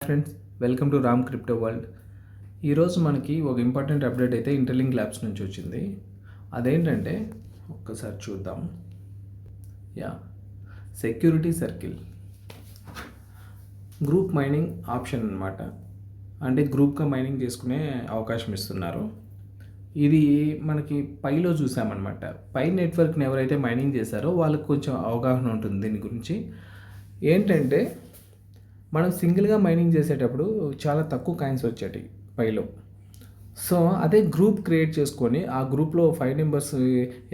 Friends, welcome to Ram crypto world. ఈరోజు మనకి ఒక ఇంపార్టెంట్ అప్డేట్ అయితే ఇంటర్లింక్ ల్యాబ్స్ నుంచి వచ్చింది. అదేంటంటే ఒక్కసారి చూద్దాం. Security circle group mining option అనమాట. అంటే గ్రూప్గా మైనింగ్ చేసుకునే అవకాశం ఇస్తున్నారు. ఇది మనకి పైలో చూసామన్నమాట. పై నెట్వర్క్ని ఎవరైతే మైనింగ్ చేశారో వాళ్ళకి కొంచెం అవగాహన ఉంటుంది దీని గురించి. ఏంటంటే మనం సింగిల్గా మైనింగ్ చేసేటప్పుడు చాలా తక్కువ కాయిన్స్ వచ్చేటి పైలో. సో అదే గ్రూప్ క్రియేట్ చేసుకొని ఆ గ్రూప్లో 5 మెంబర్స్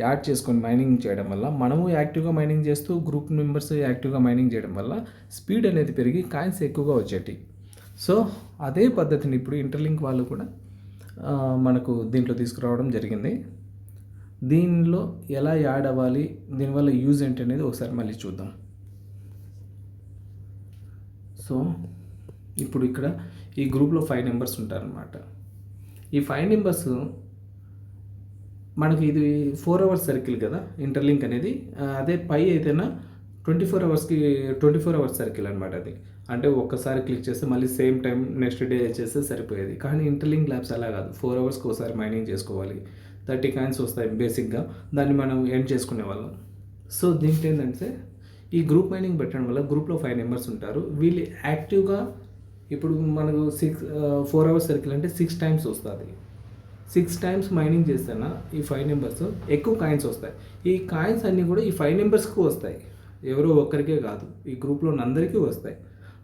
యాడ్ చేసుకొని మైనింగ్ చేయడం వల్ల, మనము యాక్టివ్గా మైనింగ్ చేస్తూ గ్రూప్ మెంబర్స్ యాక్టివ్గా మైనింగ్ చేయడం వల్ల స్పీడ్ అనేది పెరిగి కాయిన్స్ ఎక్కువగా వచ్చేటి. సో అదే పద్ధతిని ఇప్పుడు ఇంటర్లింక్ వాళ్ళు కూడా మనకు దీంట్లో తీసుకురావడం జరిగింది. దీనిలో ఎలా యాడ్ అవ్వాలి, దీనివల్ల యూజ్ ఏంటి అనేది ఒకసారి మళ్ళీ చూద్దాం. సో ఇప్పుడు ఇక్కడ ఈ గ్రూప్లో 5 మెంబర్స్ ఉంటారనమాట. ఈ 5 మెంబర్స్ మనకి ఇది 4 అవర్స్ సర్కిల్ కదా ఇంటర్లింక్ అనేది. అదే పై అయితేనా 24 అవర్స్ సర్కిల్ అనమాట. అది అంటే ఒక్కసారి క్లిక్ చేస్తే మళ్ళీ సేమ్ టైం నెక్స్ట్ డే చేస్తే సరిపోయేది. కానీ ఇంటర్లింక్ ల్యాబ్స్ అలా కాదు, 4 అవర్స్కి ఒకసారి మైనింగ్ చేసుకోవాలి. 30 కాయిన్స్ వస్తాయి బేసిక్గా, దాన్ని మనం ఎండ్ చేసుకునే వాళ్ళం. సో దీంట్లో ఏంటంటే ఈ గ్రూప్ మైనింగ్ పెట్టడం వల్ల గ్రూప్లో 5 మెంబర్స్ ఉంటారు. వీళ్ళు యాక్టివ్గా ఇప్పుడు మనకు 4 అవర్స్ సర్కిల్ అంటే 6 టైమ్స్ వస్తుంది. 6 టైమ్స్ మైనింగ్ చేస్తేనా ఈ 5 మెంబర్స్ ఎక్కువ కాయిన్స్ వస్తాయి. ఈ కాయిన్స్ అన్నీ కూడా ఈ 5 మెంబర్స్కి వస్తాయి, ఎవరో ఒక్కరికే కాదు, ఈ గ్రూప్లో అందరికీ వస్తాయి.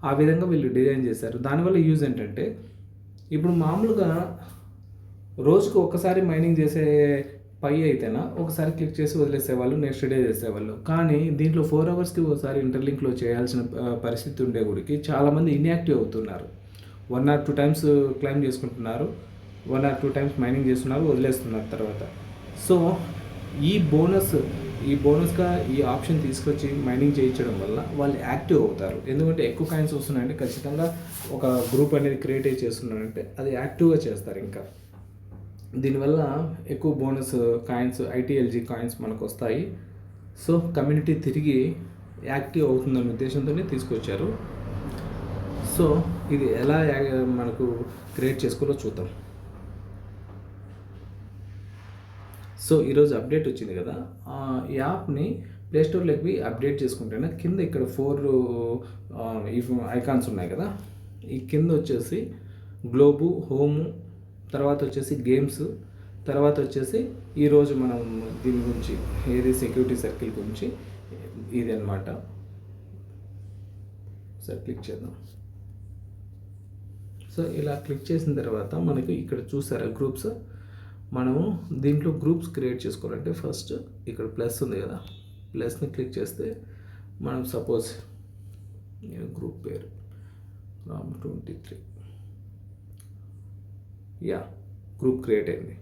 ఆ విధంగా వీళ్ళు డిజైన్ చేశారు. దానివల్ల యూజ్ ఏంటంటే ఇప్పుడు మామూలుగా రోజుకు ఒక్కసారి మైనింగ్ చేసే పై అయితేనా ఒకసారి క్లిక్ చేసి వదిలేసేవాళ్ళు, నెక్స్ట్ డే చేసేవాళ్ళు. కానీ దీంట్లో 4 అవర్స్కి ఒకసారి ఇంటర్లింక్లో చేయాల్సిన పరిస్థితి ఉండే గుడికి చాలామంది ఇన్యాక్టివ్ అవుతున్నారు. 1 or 2 టైమ్స్ క్లైమ్ చేసుకుంటున్నారు, 1 or 2 టైమ్స్ మైనింగ్ చేస్తున్నారు, వదిలేస్తున్నారు తర్వాత. సో ఈ బోనస్గా ఈ ఆప్షన్ తీసుకొచ్చి మైనింగ్ చేయించడం వల్ల వాళ్ళు యాక్టివ్ అవుతారు. ఎందుకంటే ఎక్కువ కాయిన్స్ వస్తున్నాయంటే ఖచ్చితంగా ఒక గ్రూప్ అనేది క్రియేట్ చేస్తున్నారంటే అది యాక్టివ్గా చేస్తారు. ఇంకా దీనివల్ల ఎక్కువ బోనస్ కాయిన్స్, ఐటీఎల్జీ కాయిన్స్ మనకు వస్తాయి. సో కమ్యూనిటీ తిరిగి యాక్టివ్ అవుతుందనే ఉద్దేశంతోనే తీసుకొచ్చారు. సో ఇది ఎలా మనకు క్రియేట్ చేసుకోవాలో చూద్దాం. సో ఈరోజు అప్డేట్ వచ్చింది కదా, ఈ యాప్ని ప్లేస్టోర్లోకి అప్డేట్ చేసుకుంటేనే కింద ఇక్కడ 4 ఐకాన్స్ ఉన్నాయి కదా, ఈ కింద వచ్చేసి గ్లోబు, హోము, తర్వాత వచ్చేసి గేమ్స్, తర్వాత వచ్చేసి ఈరోజు మనం దీని గురించి ఏది సెక్యూరిటీ సర్కిల్ గురించి ఇది అనమాట. సరే క్లిక్ చేద్దాం. సో ఇలా క్లిక్ చేసిన తర్వాత మనకి ఇక్కడ చూసారా గ్రూప్స్. మనము దీంట్లో గ్రూప్స్ క్రియేట్ చేసుకోవాలంటే ఫస్ట్ ఇక్కడ ప్లస్ ఉంది కదా, ప్లస్ని క్లిక్ చేస్తే మనం సపోజ్ గ్రూప్ పేరు రామ్ 23 గ్రూప్ క్రియేట్ అయింది.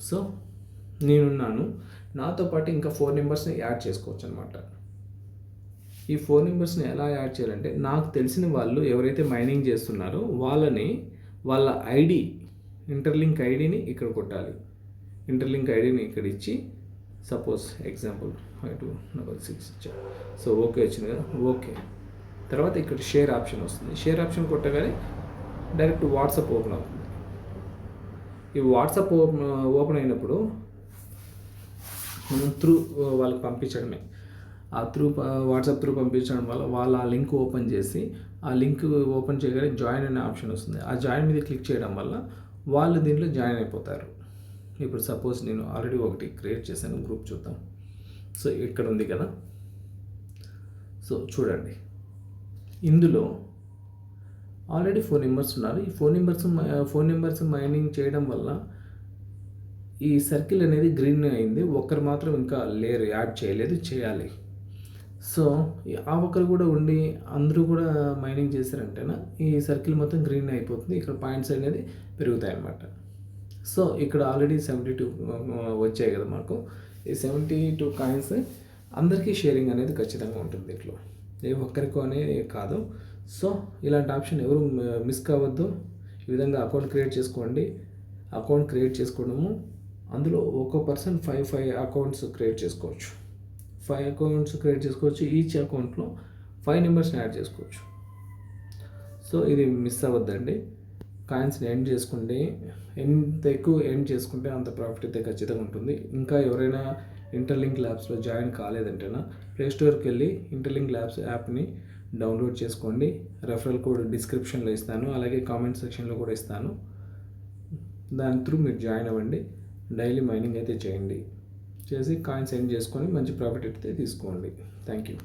సో నేనున్నాను, నాతో పాటు ఇంకా 4 మెంబర్స్ని యాడ్ చేసుకోవచ్చు అనమాట. ఈ 4 మెంబర్స్ని ఎలా యాడ్ చేయాలంటే నాకు తెలిసిన వాళ్ళు ఎవరైతే మైనింగ్ చేస్తున్నారో వాళ్ళ ఐడి, ఇంటర్లింక్ ఐడిని ఇక్కడ కొట్టాలి. ఇంటర్లింక్ ఐడిని ఇక్కడ ఇచ్చి సపోజ్ ఎగ్జాంపుల్ 5266 ఇచ్చా. సో ఓకే వచ్చింది కదా, ఓకే. తర్వాత ఇక్కడ షేర్ ఆప్షన్ వస్తుంది. షేర్ ఆప్షన్ కొట్టగానే డైరెక్ట్ వాట్సాప్ ఓపెన్ అవుతుంది. ఈ వాట్సాప్ ఓపెన్ అయినప్పుడు మనం త్రూ వాళ్ళకి పంపించడమే. ఆ వాట్సాప్ త్రూ పంపించడం వల్ల వాళ్ళు ఆ లింక్ ఓపెన్ చేసి, ఆ లింక్ ఓపెన్ చేయగానే జాయిన్ అనే ఆప్షన్ వస్తుంది. ఆ జాయిన్ మీద క్లిక్ చేయడం వల్ల వాళ్ళు దీంట్లో జాయిన్ అయిపోతారు. ఇప్పుడు సపోజ్ నేను ఆల్రెడీ ఒకటి క్రియేట్ చేశాను గ్రూప్, చూద్దాం. సో ఇక్కడ ఉంది కదా, సో చూడండి ఇందులో ఆల్రెడీ 4 మెంబర్స్ ఉన్నారు. ఈ 4 మెంబర్స్ మైనింగ్ చేయడం వల్ల ఈ సర్కిల్ అనేది గ్రీన్ అయింది. ఒక్కరు మాత్రం ఇంకా లేరు, యాడ్ చేయలేదు, చేయాలి. సో ఆ ఒక్కరు కూడా ఉండి అందరూ కూడా మైనింగ్ చేశారంటేనా ఈ సర్కిల్ మొత్తం గ్రీన్ అయిపోతుంది. ఇక్కడ పాయింట్స్ అనేది పెరుగుతాయి అన్నమాట. సో ఇక్కడ ఆల్రెడీ 72 వచ్చాయి కదా మనకు. ఈ 72 కాయిన్స్ అందరికీ షేరింగ్ అనేది ఖచ్చితంగా ఉంటుంది దీంట్లో, ఏ ఒక్కరికో అనేది కాదు. సో ఇలాంటి ఆప్షన్ ఎవరు మిస్ కావద్దు. ఈ విధంగా అకౌంట్ క్రియేట్ చేసుకోండి. అకౌంట్ క్రియేట్ చేసుకోవడము, అందులో ఒక పర్సన్ 5 అకౌంట్స్ క్రియేట్ చేసుకోవచ్చు. 5 అకౌంట్స్ క్రియేట్ చేసుకోవచ్చు. ఈచ్ అకౌంట్లో 5 మెంబర్స్ని యాడ్ చేసుకోవచ్చు. సో ఇది మిస్ అవ్వద్దండి. కాయిన్స్ని ఎండ్ చేసుకుంటే ఎంత ఎక్కువ ఎండ్ చేసుకుంటే అంత ప్రాఫిట్ అయితే ఖచ్చితంగా ఉంటుంది. ఇంకా ఎవరైనా ఇంటర్లింక్ ల్యాబ్స్లో జాయిన్ కాలేదంటేనా ప్లేస్టోర్కి వెళ్ళి ఇంటర్లింక్ ల్యాబ్స్ యాప్ని డౌన్లోడ్ చేసుకోండి. రెఫరల్ కోడ్ డిస్క్రిప్షన్లో ఇస్తాను, అలాగే కామెంట్ సెక్షన్లో కూడా ఇస్తాను. దాని త్రూ మీరు జాయిన్ అవ్వండి. డైలీ మైనింగ్ అయితే చేయండి. చేసి కాయిన్స్ ఎండ్ చేసుకొని మంచి ప్రాఫిట్ అయితే తీసుకోండి. Thank you.